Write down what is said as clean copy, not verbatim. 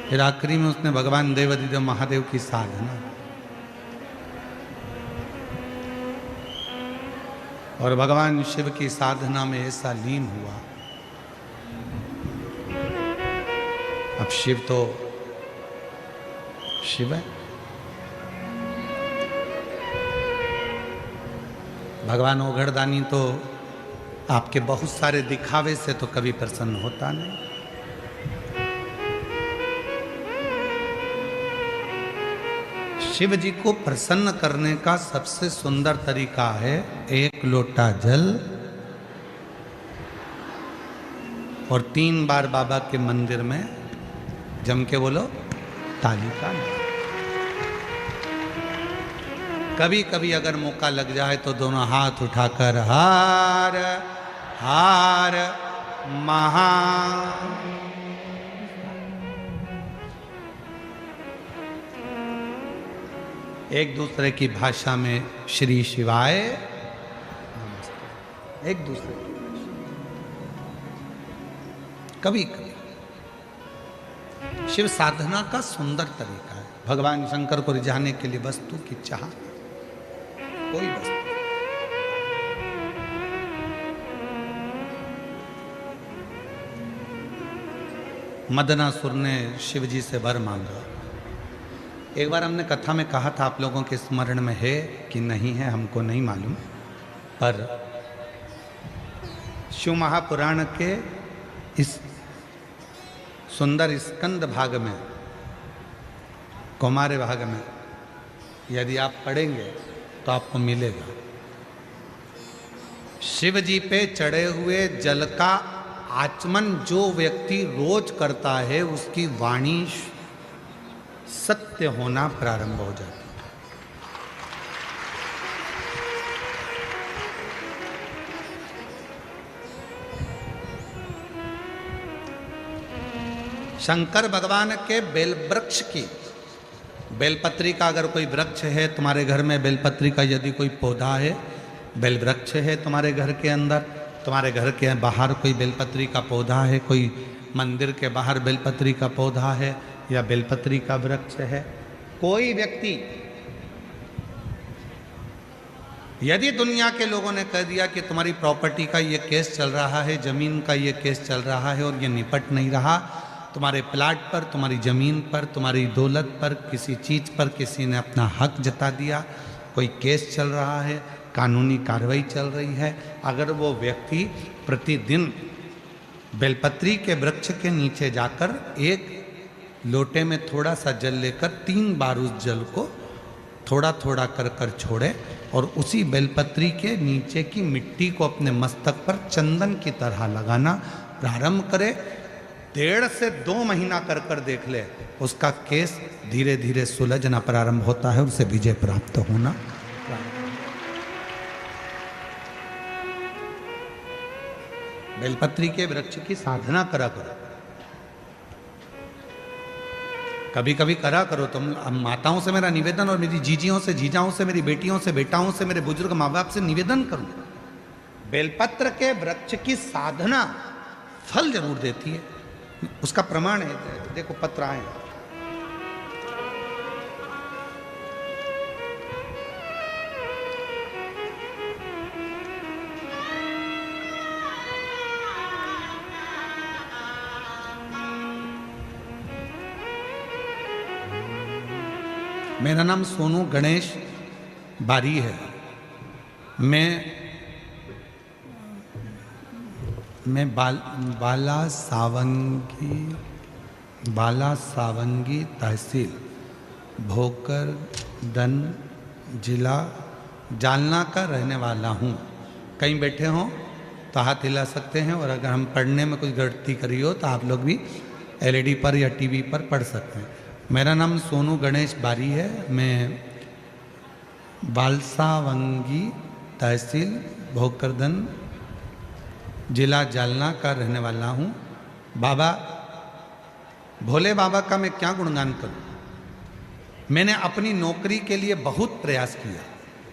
फिर आखिरी में उसने भगवान देवाधिदेव महादेव की साधना, और भगवान शिव की साधना में ऐसा लीन हुआ। अब शिव तो शिव है, भगवान ओघड़दानी तो आपके बहुत सारे दिखावे से तो कभी प्रसन्न होता नहीं। शिव जी को प्रसन्न करने का सबसे सुंदर तरीका है एक लोटा जल और 3 बार बाबा के मंदिर में जम के बोलो ताली का नाम। कभी कभी अगर मौका लग जाए तो दोनों हाथ उठाकर हार हार महा, एक दूसरे की भाषा में श्री शिवाय नमस्ते, एक दूसरे की भाषा। कभी कभी शिव साधना का सुंदर तरीका है। भगवान शंकर को रिझाने के लिए वस्तु की चाह, कोई वस्तु। मदनासुर ने शिव जी से वर मांगा। एक बार हमने कथा में कहा था, आप लोगों के स्मरण में है कि नहीं है हमको नहीं मालूम, पर शिव महापुराण के इस सुंदर स्कंद भाग में, कौमार्य भाग में यदि आप पढ़ेंगे तो आपको मिलेगा। शिव जी पे चढ़े हुए जल का आचमन जो व्यक्ति रोज करता है उसकी वाणी सत्य होना प्रारंभ हो जाता है। शंकर भगवान के बेल वृक्ष की, बेलपत्री का अगर कोई वृक्ष है तुम्हारे घर में, बेलपत्री का यदि कोई पौधा है, बेल वृक्ष है तुम्हारे घर के अंदर, तुम्हारे घर के बाहर कोई बेलपत्री का पौधा है, कोई मंदिर के बाहर बेलपत्री का पौधा है या बेलपत्री का वृक्ष है, कोई व्यक्ति यदि दुनिया के लोगों ने कह दिया कि तुम्हारी प्रॉपर्टी का ये केस चल रहा है, जमीन का ये केस चल रहा है और ये निपट नहीं रहा, तुम्हारे प्लाट पर, तुम्हारी जमीन पर, तुम्हारी दौलत पर, किसी चीज पर किसी ने अपना हक जता दिया, कोई केस चल रहा है, कानूनी कार्रवाई चल रही है, अगर वो व्यक्ति प्रतिदिन बेलपत्री के वृक्ष के नीचे जाकर एक लोटे में थोड़ा सा जल लेकर 3 बार उस जल को थोड़ा थोड़ा कर कर छोड़े और उसी बेलपत्री के नीचे की मिट्टी को अपने मस्तक पर चंदन की तरह लगाना प्रारंभ करे, 1.5 से 2 महीना कर कर देख ले, उसका केस धीरे धीरे सुलझना प्रारंभ होता है, उसे विजय प्राप्त होना। बेलपत्री के वृक्ष की साधना करा करो, कभी कभी करा करो तुम। माताओं से मेरा निवेदन और मेरी जीजियों से, जीजाओं से, मेरी बेटियों से, बेटाओं से, मेरे बुजुर्ग माँ बाप से निवेदन करो, बेलपत्र के वृक्ष की साधना फल जरूर देती है। उसका प्रमाण है, देखो पत्र आए, मेरा नाम सोनू गणेश बारी है। मैं बाला सावंगी तहसील भोकरदन जिला जालना का रहने वाला हूँ। कहीं बैठे हों तो हाथ हिला सकते हैं, और अगर हम पढ़ने में कुछ गलती करी हो तो आप लोग भी एलईडी पर या टीवी पर पढ़ सकते हैं। मेरा नाम सोनू गणेश बारी है। मैं बालसावंगी तहसील भोकरदन जिला जालना का रहने वाला हूँ। बाबा भोले बाबा का मैं क्या गुणगान करूँ। मैंने अपनी नौकरी के लिए बहुत प्रयास किया,